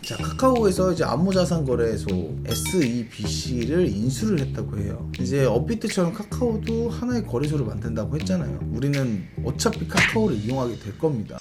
자, 카카오에서 이제 암호자산거래소 SEBC를 인수를 했다고 해요. 이제 업비트처럼 카카오도 하나의 거래소를 만든다고 했잖아요. 우리는 어차피 카카오를 이용하게 될 겁니다.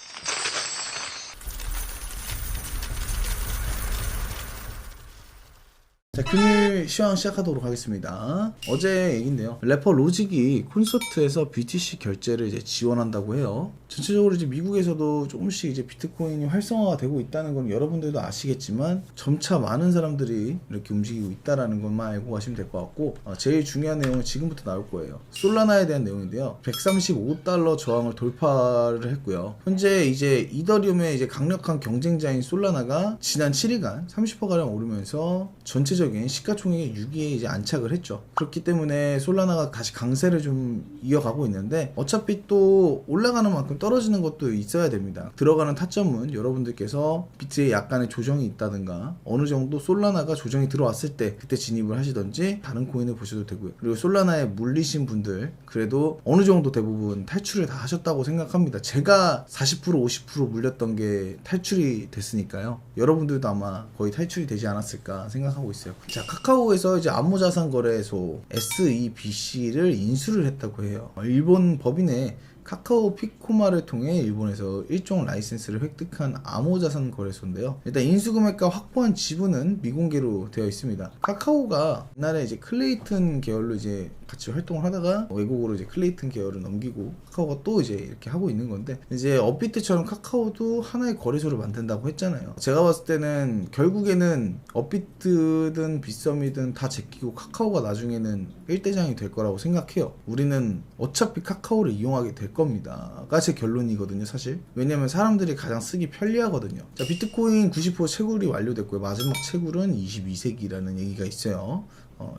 자, 금일 시황 시작하도록 하겠습니다. 어제 얘기인데요. 래퍼 로직이 콘서트에서 BTC 결제를 이제 지원한다고 해요. 전체적으로 이제 미국에서도 조금씩 이제 비트코인이 활성화가 되고 있다는 건 여러분들도 아시겠지만 점차 많은 사람들이 이렇게 움직이고 있다라는 것만 알고 가시면 될 것 같고, 제일 중요한 내용은 지금부터 나올 거예요. 솔라나에 대한 내용인데요. 135달러 저항을 돌파를 했고요. 현재 이제 이더리움의 이제 강력한 경쟁자인 솔라나가 지난 7일간 30%가량 오르면서 전체적인 시가총액의 6위에 이제 안착을 했죠. 그렇기 때문에 솔라나가 다시 강세를 좀 이어가고 있는데, 어차피 또 올라가는 만큼 떨어지는 것도 있어야 됩니다. 들어가는 타점은 여러분들께서 비트에 약간의 조정이 있다든가 어느 정도 솔라나가 조정이 들어왔을 때 그때 진입을 하시던지 다른 코인을 보셔도 되고요. 그리고 솔라나에 물리신 분들 그래도 어느 정도 대부분 탈출을 다 하셨다고 생각합니다. 제가 40% 50% 물렸던 게 탈출이 됐으니까요. 여러분들도 아마 거의 탈출이 되지 않았을까 생각하고 있어요. 자, 카카오에서 이제 암호자산거래소 SEBC를 인수를 했다고 해요. 일본 법인의 카카오 피코마를 통해 일본에서 일종 라이센스를 획득한 암호자산 거래소인데요. 일단 인수금액과 확보한 지분은 미공개로 되어 있습니다. 카카오가 옛날에 이제 클레이튼 계열로 이제 같이 활동을 하다가 외국으로 이제 클레이튼 계열을 넘기고 카카오가 또 이제 이렇게 하고 있는 건데, 이제 업비트처럼 카카오도 하나의 거래소를 만든다고 했잖아요. 제가 봤을 때는 결국에는 업비트든 빗썸이든 다 제끼고 카카오가 나중에는 1대장이 될 거라고 생각해요. 우리는 어차피 카카오를 이용하게 될 겁니다.가 제 결론이거든요, 사실. 왜냐면 사람들이 가장 쓰기 편리하거든요. 자, 비트코인 90% 채굴이 완료됐고요. 마지막 채굴은 22세기라는 얘기가 있어요.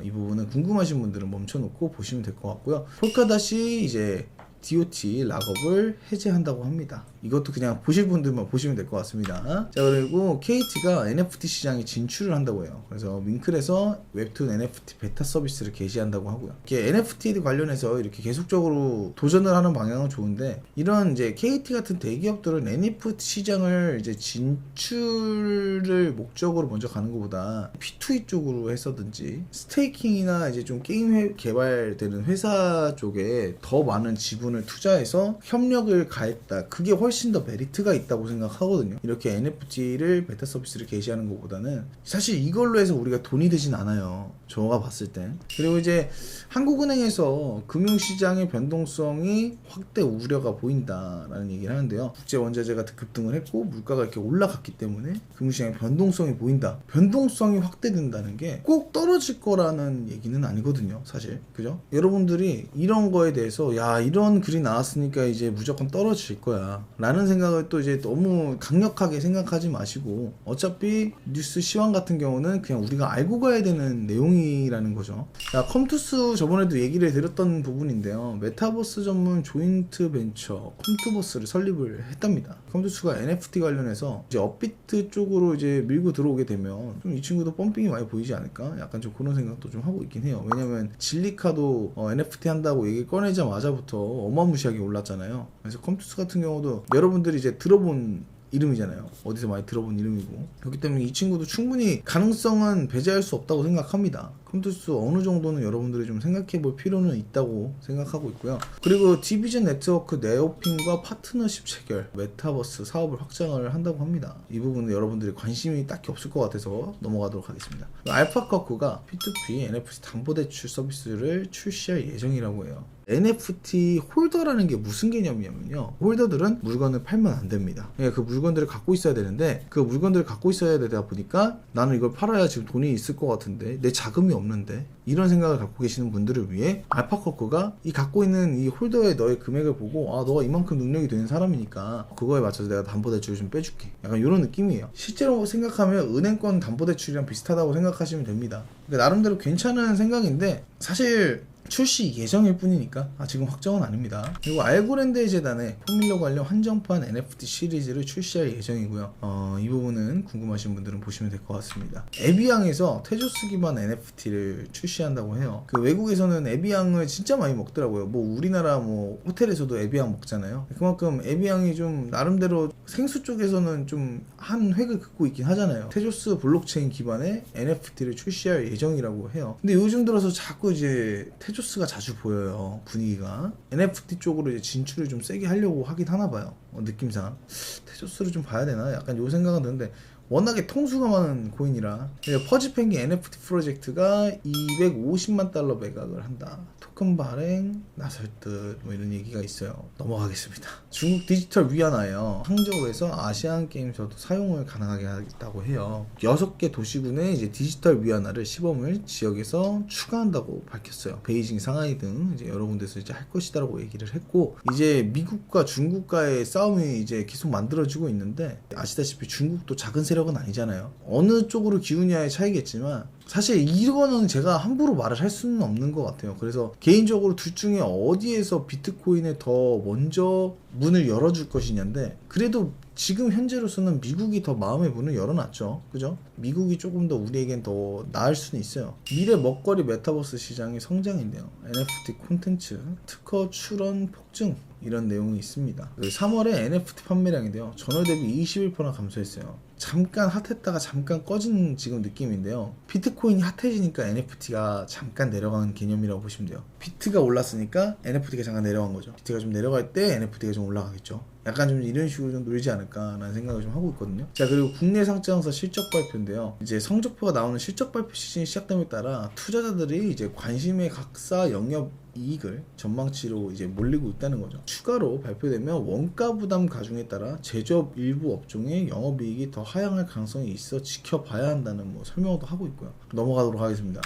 이 부분은 궁금하신 분들은 멈춰놓고 보시면 될 것 같고요. 폴카닷이 이제 DOT 락업을 해제한다고 합니다. 이것도 그냥 보실 분들만 보시면 될 것 같습니다. 자, 그리고 KT가 NFT 시장에 진출을 한다고 해요. 그래서 밍클에서 웹툰 NFT 베타 서비스를 개시한다고 하고요. 이렇게 NFT 관련해서 이렇게 계속적으로 도전을 하는 방향은 좋은데, 이런 이제 KT 같은 대기업들은 NFT 시장을 이제 진출을 목적으로 먼저 가는 것보다 P2E 쪽으로 했었든지 스테이킹이나 이제 좀 게임 개발되는 회사 쪽에 더 많은 지분을 투자해서 협력을 가했다. 그게 훨씬 더 메리트가 있다고 생각하거든요. 이렇게 NFT를 베타 서비스를 게시하는 것보다는 사실 이걸로 해서 우리가 돈이 되진 않아요, 저가 봤을 땐. 그리고 이제 한국은행에서 금융시장의 변동성이 확대 우려가 보인다라는 얘기를 하는데요. 국제원자재가 급등을 했고 물가가 이렇게 올라갔기 때문에 금융시장의 변동성이 보인다. 변동성이 확대된다는 게 꼭 떨어질 거라는 얘기는 아니거든요, 사실. 그죠? 여러분들이 이런 거에 대해서 야, 이런 글이 나왔으니까 이제 무조건 떨어질 거야 라는 생각을 또 이제 너무 강력하게 생각하지 마시고, 어차피 뉴스 시황 같은 경우는 그냥 우리가 알고 가야 되는 내용이라는 거죠. 자, 컴투스 저번에도 얘기를 드렸던 부분인데요. 메타버스 전문 조인트 벤처 컴투버스를 설립을 했답니다. 컴투스가 NFT 관련해서 이제 업비트 쪽으로 이제 밀고 들어오게 되면 좀 이 친구도 펌핑이 많이 보이지 않을까? 약간 좀 그런 생각도 좀 하고 있긴 해요. 왜냐면 진리카도 NFT 한다고 얘기 꺼내자마자부터 어마무시하게 올랐잖아요. 그래서 컴투스 같은 경우도 여러분들이 이제 들어본 이름이잖아요. 어디서 많이 들어본 이름이고. 그렇기 때문에 이 친구도 충분히 가능성은 배제할 수 없다고 생각합니다. 컴투스 어느 정도는 여러분들이 좀 생각해 볼 필요는 있다고 생각하고 있고요. 그리고 디비전 네트워크 네오핀과 파트너십 체결, 메타버스 사업을 확장을 한다고 합니다. 이 부분은 여러분들이 관심이 딱히 없을 것 같아서 넘어가도록 하겠습니다. 알파커크가 P2P NFT 담보대출 서비스를 출시할 예정이라고 해요. NFT 홀더라는 게 무슨 개념이냐면요, 홀더들은 물건을 팔면 안 됩니다. 그 물건들을 갖고 있어야 되는데, 그 물건들을 갖고 있어야 되다 보니까 나는 이걸 팔아야 지금 돈이 있을 것 같은데 내 자금이 없는데, 이런 생각을 갖고 계시는 분들을 위해 알파커크가 이 갖고 있는 이 홀더의 너의 금액을 보고, 아, 너가 이만큼 능력이 되는 사람이니까 그거에 맞춰서 내가 담보대출을 좀 빼줄게, 약간 이런 느낌이에요. 실제로 생각하면 은행권 담보대출이랑 비슷하다고 생각하시면 됩니다. 그러니까 나름대로 괜찮은 생각인데, 사실 출시 예정일 뿐이니까 지금 확정은 아닙니다. 그리고 알고랜드의 재단에 포뮬러 관련 한정판 NFT 시리즈를 출시할 예정이고요. 이 부분은 궁금하신 분들은 보시면 될 것 같습니다. 에비앙에서 테조스 기반 NFT를 출시한다고 해요. 그 외국에서는 에비앙을 진짜 많이 먹더라고요. 뭐 우리나라 뭐 호텔에서도 에비앙 먹잖아요. 그만큼 에비앙이 좀 나름대로 생수 쪽에서는 좀 한 획을 긋고 있긴 하잖아요. 테조스 블록체인 기반의 NFT를 출시할 예정이라고 해요. 근데 요즘 들어서 자꾸 이제 테조스가 자주 보여요. 분위기가 NFT 쪽으로 이제 진출을 좀 세게 하려고 하긴 하나 봐요. 느낌상 테조스를 좀 봐야 되나 약간 요 생각은 드는데, 워낙에 통수가 많은 코인이라. 퍼지펭귄 NFT 프로젝트가 250만 달러 매각을 한다. 토큰 발행 나설 듯 뭐 이런 얘기가 있어요. 넘어가겠습니다. 중국 디지털 위안화예요. 항저우에서 아시안 게임에서도 사용을 가능하게 하겠다고 해요. 6개 도시군의 이제 디지털 위안화를 시범을 지역에서 추가한다고 밝혔어요. 베이징, 상하이 등 이제 여러 군데서 이제 할 것이다라고 얘기를 했고, 이제 미국과 중국과의 싸움이 이제 계속 만들어지고 있는데, 아시다시피 중국도 작은 세력은 아니잖아요. 어느 쪽으로 기우냐의 차이겠지만 사실 이거는 제가 함부로 말을 할 수는 없는 것 같아요. 그래서 개인적으로 둘 중에 어디에서 비트코인에 더 먼저 문을 열어줄 것이냐인데, 그래도 지금 현재로서는 미국이 더 마음의 문을 열어놨죠. 그죠? 미국이 조금 더 우리에겐 더 나을 수는 있어요. 미래 먹거리 메타버스 시장의 성장인데요. NFT 콘텐츠, 특허 출원 폭증 이런 내용이 있습니다. 3월에 NFT 판매량인데요. 전월 대비 21% 감소했어요. 잠깐 핫했다가 잠깐 꺼진 지금 느낌인데요. 비트코인이 핫해지니까 NFT가 잠깐 내려가는 개념이라고 보시면 돼요. 비트가 올랐으니까 NFT가 잠깐 내려간 거죠. 비트가 좀 내려갈 때 NFT가 좀 올라가겠죠. 약간 좀 이런 식으로 좀 놀지 않을까라는 생각을 좀 하고 있거든요. 자, 그리고 국내 상장사 실적 발표인데요. 이제 성적표가 나오는 실적 발표 시즌이 시작됨에 따라 투자자들이 이제 관심의 각사 영역 이익을 전망치로 이제 몰리고 있다는 거죠. 추가로 발표되면 원가 부담 가중에 따라 제조업 일부 업종의 영업이익이 더 하향할 가능성이 있어 지켜봐야 한다는 뭐 설명도 하고 있고요. 넘어가도록 하겠습니다.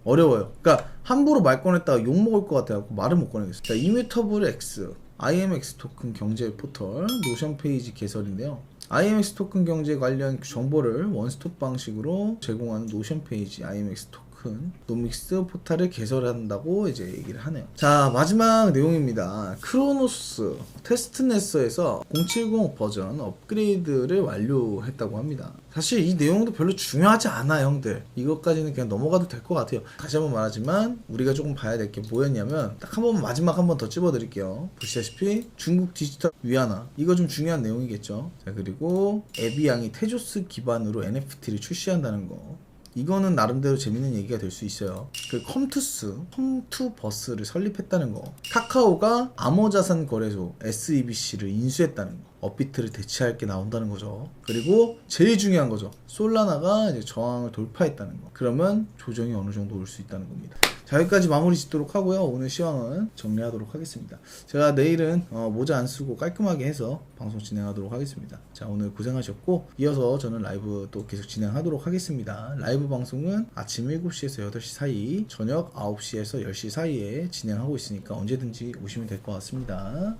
어려워요. 그러니까 함부로 말 꺼냈다가 욕 먹을 것 같아서 말을 못 꺼내겠어요. 자, 이뮤터블 X IMX 토큰 경제 포털 노션 페이지 개설인데요. IMX 토큰 경제 관련 정보를 원스톱 방식으로 제공하는 노션 페이지 IMX 토큰 노믹스 포탈을 개설한다고 이제 얘기를 하네요. 자, 마지막 내용입니다. 크로노스 테스트넷에서 070 버전 업그레이드를 완료했다고 합니다. 사실 이 내용도 별로 중요하지 않아, 형들. 이것까지는 그냥 넘어가도 될 것 같아요. 다시 한번 말하지만 우리가 조금 봐야 될 게 뭐였냐면, 딱 한 번 마지막 한 번 더 찝어드릴게요. 보시다시피 중국 디지털 위안화, 이거 좀 중요한 내용이겠죠. 자, 그리고 에비앙이 테조스 기반으로 NFT를 출시한다는 거, 이거는 나름대로 재밌는 얘기가 될 수 있어요. 그 컴투버스를 설립했다는 거, 카카오가 암호자산 거래소 SEBC를 인수했다는 거, 업비트를 대체할 게 나온다는 거죠. 그리고 제일 중요한 거죠. 솔라나가 이제 저항을 돌파했다는 거. 그러면 조정이 어느 정도 올 수 있다는 겁니다. 자, 여기까지 마무리 짓도록 하고요. 오늘 시황은 정리하도록 하겠습니다. 제가 내일은 모자 안 쓰고 깔끔하게 해서 방송 진행하도록 하겠습니다. 자, 오늘 고생하셨고, 이어서 저는 라이브 또 계속 진행하도록 하겠습니다. 라이브 방송은 아침 7시에서 8시 사이, 저녁 9시에서 10시 사이에 진행하고 있으니까 언제든지 오시면 될 것 같습니다.